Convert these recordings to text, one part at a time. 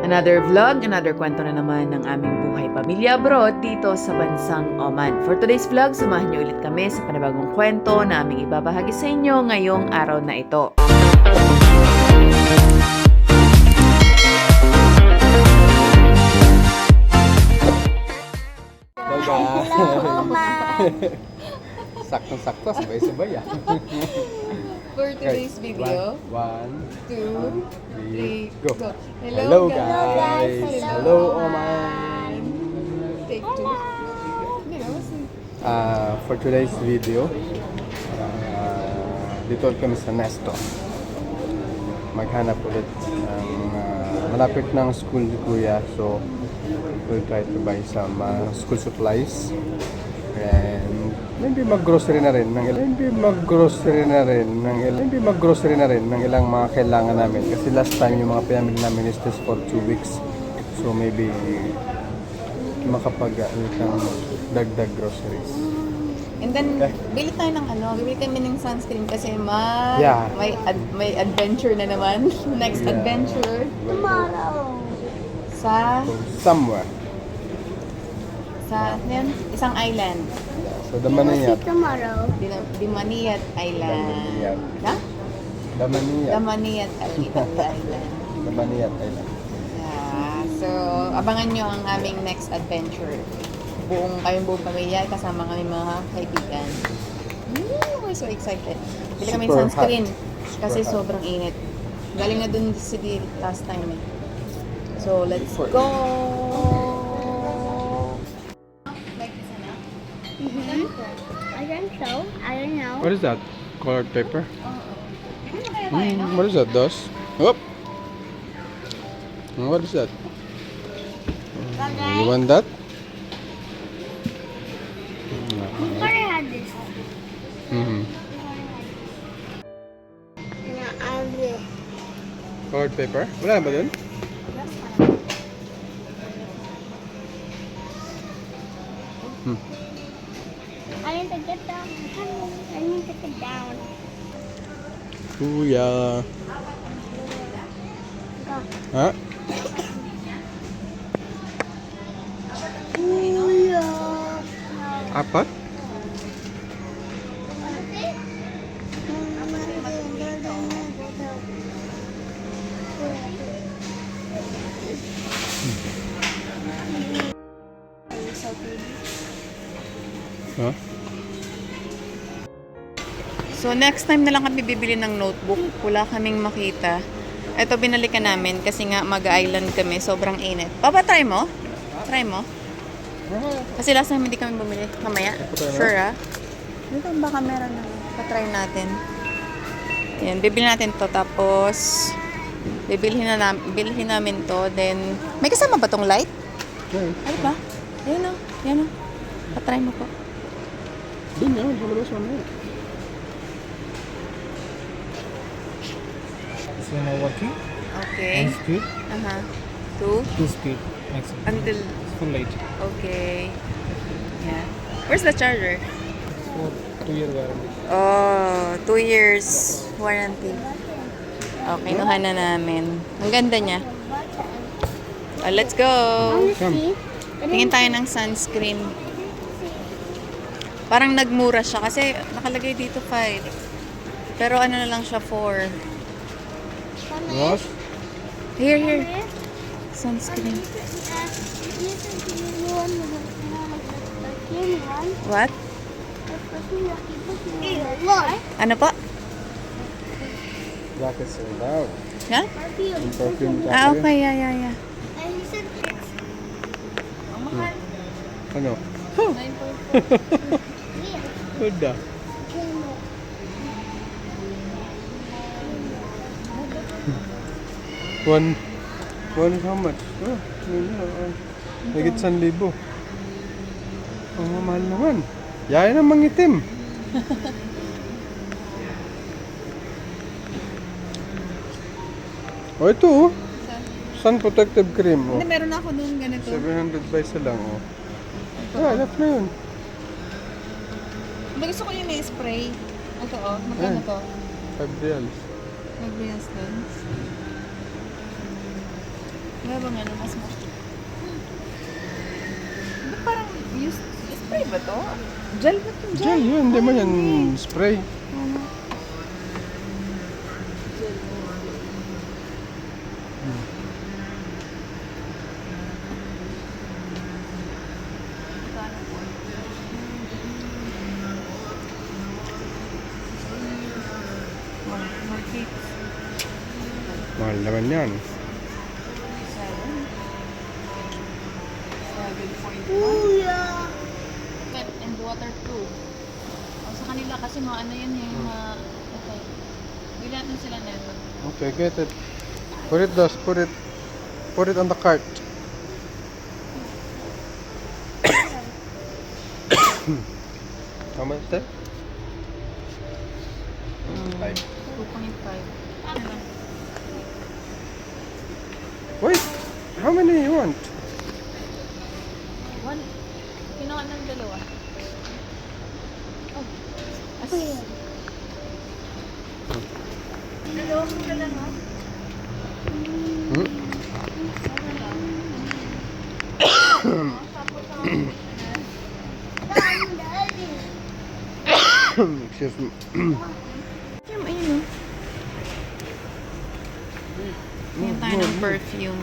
Another vlog, another kwento na naman ng aming buhay pamilya abroad dito sa bansang Oman. For today's vlog, samahan niyo ulit kami sa panibagong kwento na aming ibabahagi sa inyo ngayong araw na ito. Sakto-sakto, sabay-sabay ah. For today's video, One, 2, 3, go. go. Hello guys! Hello Oman! Take 2. For today's video, dito ulit kami sa Nesto. Maghanap ulit ng malapit ng school ni Kuya. So, we'll try to buy some school supplies. And maybe mag-grocery na rin ng ilang mga kailangan namin kasi last time yung mga pinamili namin is just for 2 weeks. So maybe makapag ng dagdag groceries. And then, bili tayo ng bili kami ng sunscreen kasi Yeah. may adventure na naman. Next adventure. Tomorrow. Sa Somewhere. isang island. So the Maniyat. Tomorrow. Dimaniyat Island. Dimaniyat. Na? The Maniyat. Dimaniyat Island. The Maniyat Island. Yeah. So, abangan nyo ang aming next adventure. Kayong buong pamilya, kasama kami mga kaibigan. We're so excited. Bili kami ng Super sunscreen hot. kasi Super hot. sobrang init. Galing na dun si Di last time eh. So, let's go! I don't know. I don't know. What is that? Colored paper? What is that, Dos? Oh! What is that? You want that? Before I had this. Mm-hmm. Colored paper? Wala ba dun? I need to get down. I need to get down. Kuya. Go. Ha? Kuya. Apat? Ha? So, next time na lang kami bibili ng notebook. Wala kaming makita. Ito, binalikan namin kasi nga mag-island kami. Sobrang init. Papa, try mo? Try mo? Kasi last time hindi kami bumili. Mamaya? Sure ah? Dito baka meron na. Pa-try natin. Yan, bibili natin to. Tapos, bilhin namin to. Then, may kasama ba tong light? Ay ba? Yan o. Yan o. Pa-try mo po. Dun yan, palabas mo na. So now working. Okay. One speed, Aha. Two. 2 speed maximum. Until, Full light. okay. Yeah. Where's the charger? For 2-year warranty. Oh, 2 years warranty. Okay, kinuha na namin. Ang ganda niya. Let's go! See? Tingin tayo ng sunscreen. Parang nagmura siya kasi nakalagay dito 5. Pero ano na lang siya 4. What? Here. Sunscreen. What? Look. Ano po? Jacket sold out. Yeah? Yung perfume jacket. Ah, okay. Yeah. And he said it's Ano? Good ah. One is how much? Oh, higit 1,000. Ang mahal naman. Yaya na mangitim. Oh, ito oh. Sun protective cream oh. Hindi, meron ako doon ganito. 700 ba isa lang oh. Enough na yun. Gusto ko yung may spray. Ito oh, magkano to? 5 reals. Nag-reals din. Wala bang ano, mas mo? Parang spray ba to? Gel ba to? Gel yun, hindi man yan spray. Mahal naman yan. Kuya. Pet and waterproof. Sa kanila kasi mga ano yun yung okay. Bili natin sila neto. Okay, get it. Put it on the cart. How much that? 5. 2.5. Wait, how many you want? One. Kinuha ng dalawa. Oh. Kuya. Dalawa ko na lang, ha? Hmm? Daddy. Excuse me. Ayun, oh. Tingnan tayo ng perfume.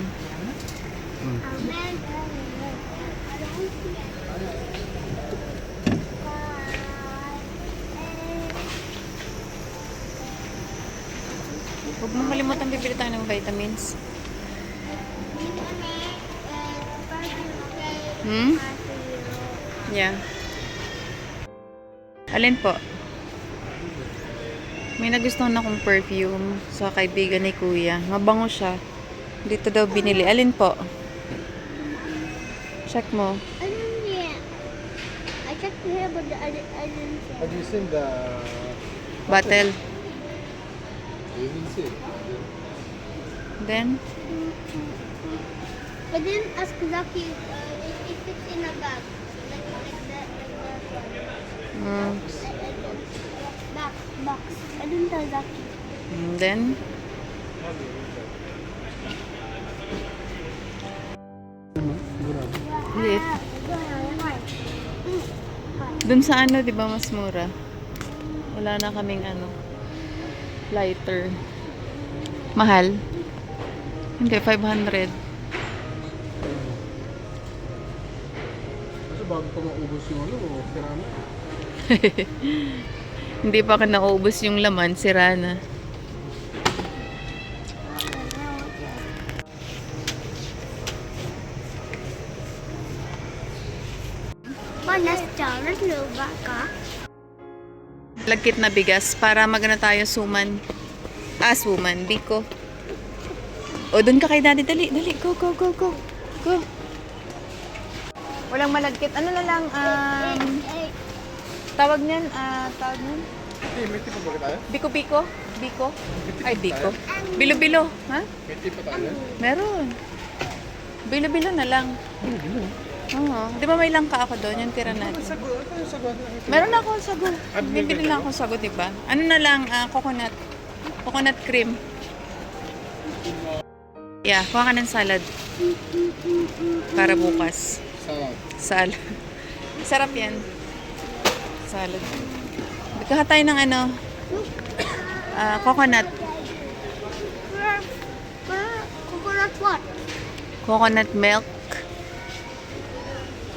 Huwag mong kalimutan bibili tayo ng vitamins. Hmm? Yeah. Alin po? May nagustuhan akong perfume sa kaibigan ni Kuya. Mabango siya. Dito daw binili. Alin po? Check mo. I checked here, but I didn't see. Have you seen the... Bottle. You didn't see it. Then, I didn't ask Zaki if it's in a bag. Like that. Box. I didn't tell Zaki. then, Lit. Dun sa ano, di ba mas mura? Wala na kaming ano, lighter. Mahal? Hindi, 500. Kasi bago pa maubos yung ano, sira na. Hindi pa ka naubos yung laman, sira na. Luba ka? Lagkit na bigas para magana tayo suman. Suman, biko. O, dun ka kay daddy. Dali. Go. Walang malagkit. Ano na lang, tawag niyan. Hey, may tipo ba tayo? Biko. Ay, biko. Bilo-bilo. Ha? May tipo tayo? Meron. Bilo-bilo na lang. Oo. Di ba may langka ako doon? Yung tira natin. Sago, ano yung sago? Meron ako sago. Bibili lang ako sago, di ba? Ano na lang, coconut. Coconut cream. Yeah, kuha ka ng salad. Para bukas. Salad. Salad. Sarap yan. Salad. Kuha tayo ng ano, coconut. Coconut what? Coconut milk.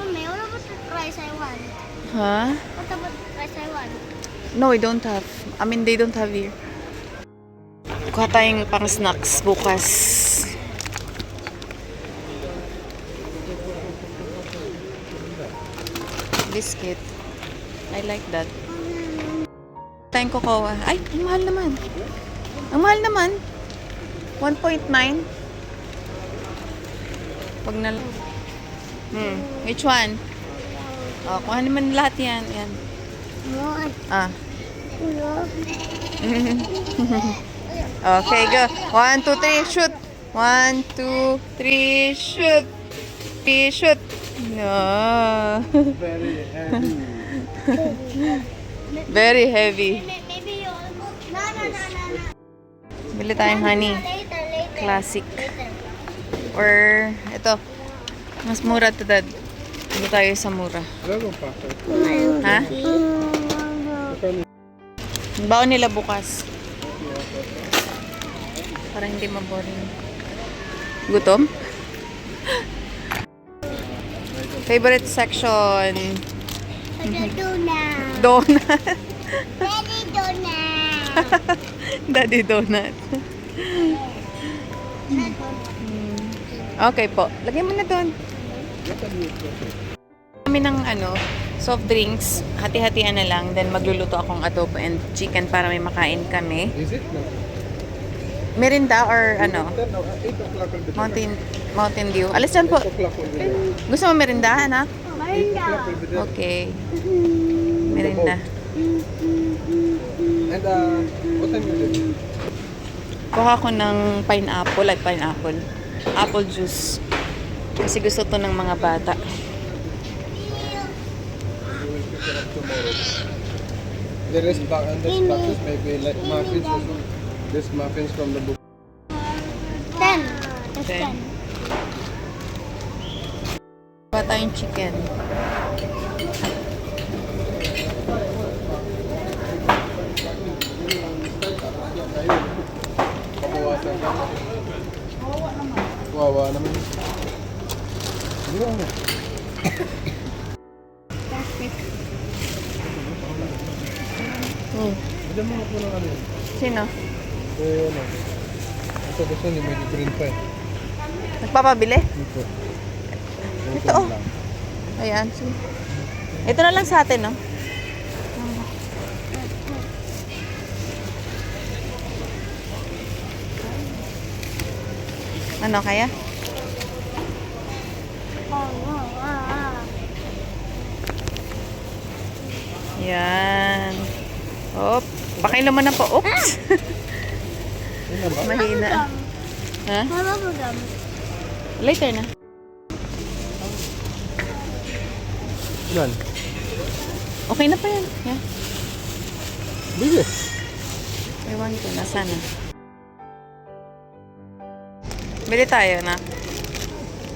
Mommy, what about the rice I want? Huh? What about the rice I want? No, we don't have. I mean, they don't have here. Kuha tayong pang snacks bukas. Biscuit. I like that. Tayong cocoa. Ay, ang mahal naman. Ang mahal naman. 1.9. Pag na... Which one? Oh, kuha naman lahat yan. Yan. One. Okay, go. 1, 2, 3, shoot. 1, 2, 3, shoot. 3, shoot. No. Very heavy. Very heavy. Maybe you almost... No. Bili tayong honey. Later. Classic. Later. Or, ito. Mas mura to, Dad. Dito tayo sa mura. Ha? Baon nila bukas. Para hindi maboring. Gutom? Favorite section. Donut. Donut. Daddy donut. Daddy donut. Okay po. Lagyan mo na doon. Kami ng soft drinks. Hati-hatian na lang. Then magluluto akong adobo and chicken para may makain kami. Is it? No. Merinda or 8 o'clock will be Mountain Dew. Alis dyan po. 8 o'clock will be there. Gusto mo merinda, anak? 8 o'clock will be there. Okay. Merinda. And what time you leave? Kuha ko ng pineapple, like pineapple. Apple juice. Kasi gusto to ng mga bata. The rest back and this boxes maybe like muffins also. This muffins from the book. 10. That's Okay. 10. Kuha tayong chicken. Pabawasan ka. Wawa naman. Hindi ko ano. Bigyan mo nga po ng ano yun. Sino? Ano. Ito gusto niya may green pa eh. Nagpapabili? Ito. Ito, oh. Ayan. Sige. Ito na lang sa atin, no? Ano kaya? Yan. Op. Pakailan mo na po. Oops. Mahina. Ha? Bubblegum. Later na. Ilan? Okay na pa yan. Yeah. Bili. Ewan ko. Nasaan na? Bili tayo na.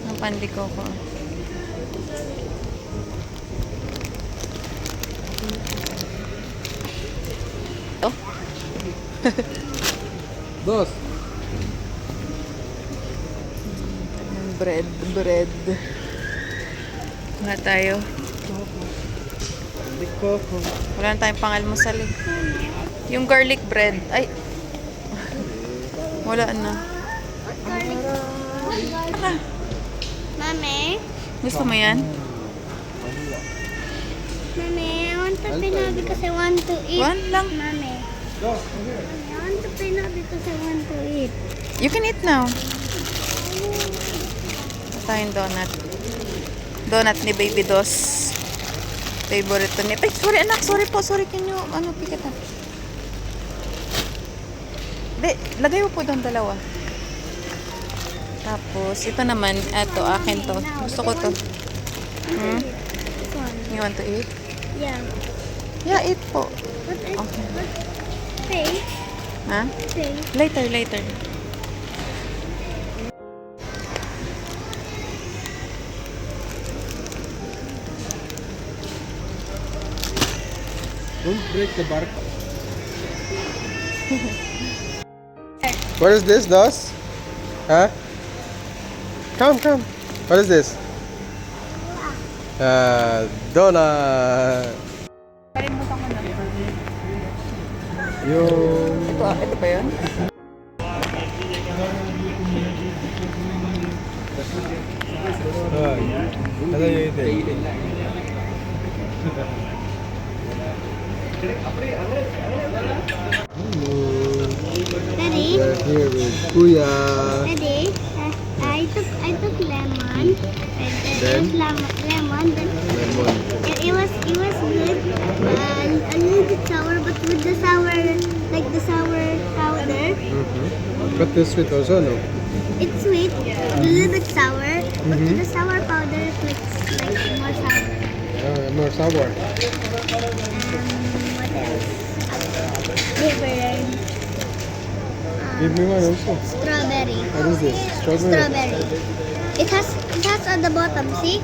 Ang pandiko ko. Oh. Dos. Bread. Wala tayo. Wala na tayong pangalmusal eh. Yung garlic bread. Ay. Wala na. Mommy? Gusto mo yan? Mommy, I want to pinna because I want to eat. One lang. Mommy. I want to pinna because I want to eat. You can eat now. Ito tayong donut. Donut ni Baby Dos. Favorite to niya. Ay, sorry anak. Sorry po. Sorry. Can you, pick it up? Di, lagay mo po doon dalawa. Tapos, ito naman. Ito, akin to. Gusto ko to. Hmm? This one. You want to eat? Yeah. Yeah, eat po. What is Okay. what? Pay? Ha? Pay? Later. Don't break the bark. What is this, Dos? Huh? Come. What is this? Donut. Kalimutan ko na. Yung... Ito ba yun? Ano yung ito? Daddy? We're here with Kuya. Daddy? I took lemon. Then? Lemon. Then Lemon. it was good. A little bit sour, but with the sour, like the sour powder, But this sweet also, no? it's sweet, a little bit sour, but with the sour powder, it makes like more sour. More sour. What else? Favorite. Give me one also. Strawberry. What is this? Strawberry. Strawberry. It has at the bottom, see?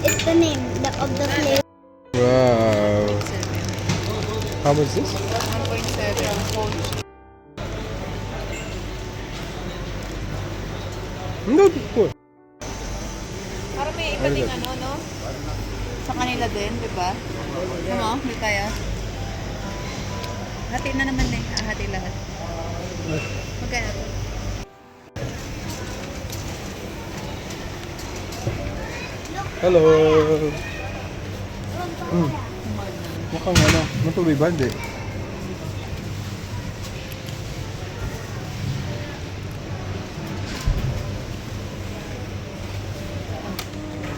It's the name of the flavor. Wow. How much is this? 1.7. No, po. Parang may iba ding ano, no? Sa kanila din, di ba? Ano, hindi tayo. Hati na naman eh. Hati lahat. Magkano to? Hello. Mukhang ano, matuloy ba? Hindi.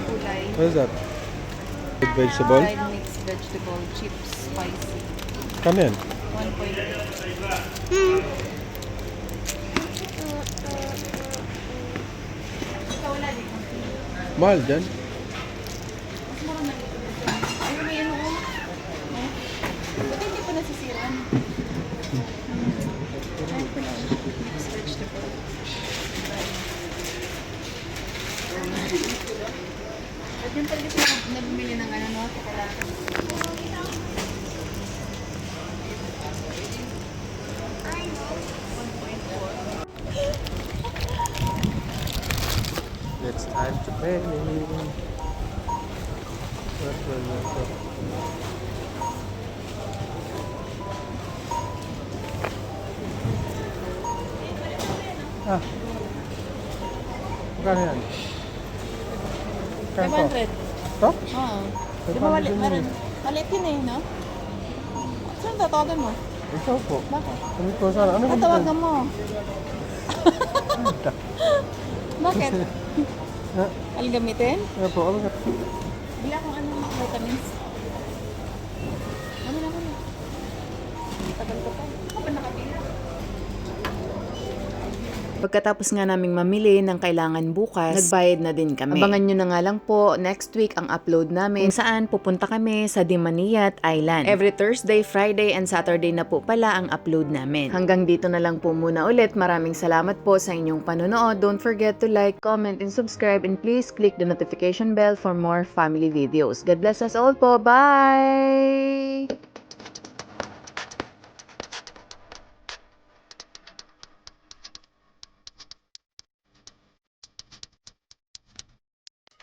Kulay. What is that? With vegetable? Fried mixed vegetable chips, spicy. Come in. 1.8. Mahal dyan. Ayun, may ano ko. Buti hindi pa nasisiraan. Ayun pala. Mixed vegetable. At yun talaga sila nabumili ng ano, no? Chocolate. It's time to pay. Ah. Magkano yan? Magkano to? 500. To? Oo. Di ba maliit? Maliit yun eh, no? Saan tatawagan mo? Ikaw po. Bakit? Sabi ko sana, ano ba Tatawagan mo. Bakit? Ha? Aling gamitin? Ano po? Ano ba? Bila akong ano, vitamins. Ano na kami? Tagal ko pa. Ako pa nakapila. Pagkatapos nga naming mamili ng kailangan bukas, nagbayad na din kami. Abangan nyo na nga lang po next week ang upload namin kung saan pupunta kami sa Dimaniyat Island. Every Thursday, Friday, and Saturday na po pala ang upload namin. Hanggang dito na lang po muna ulit. Maraming salamat po sa inyong panonood. Don't forget to like, comment, and subscribe, and please click the notification bell for more family videos. God bless us all po. Bye!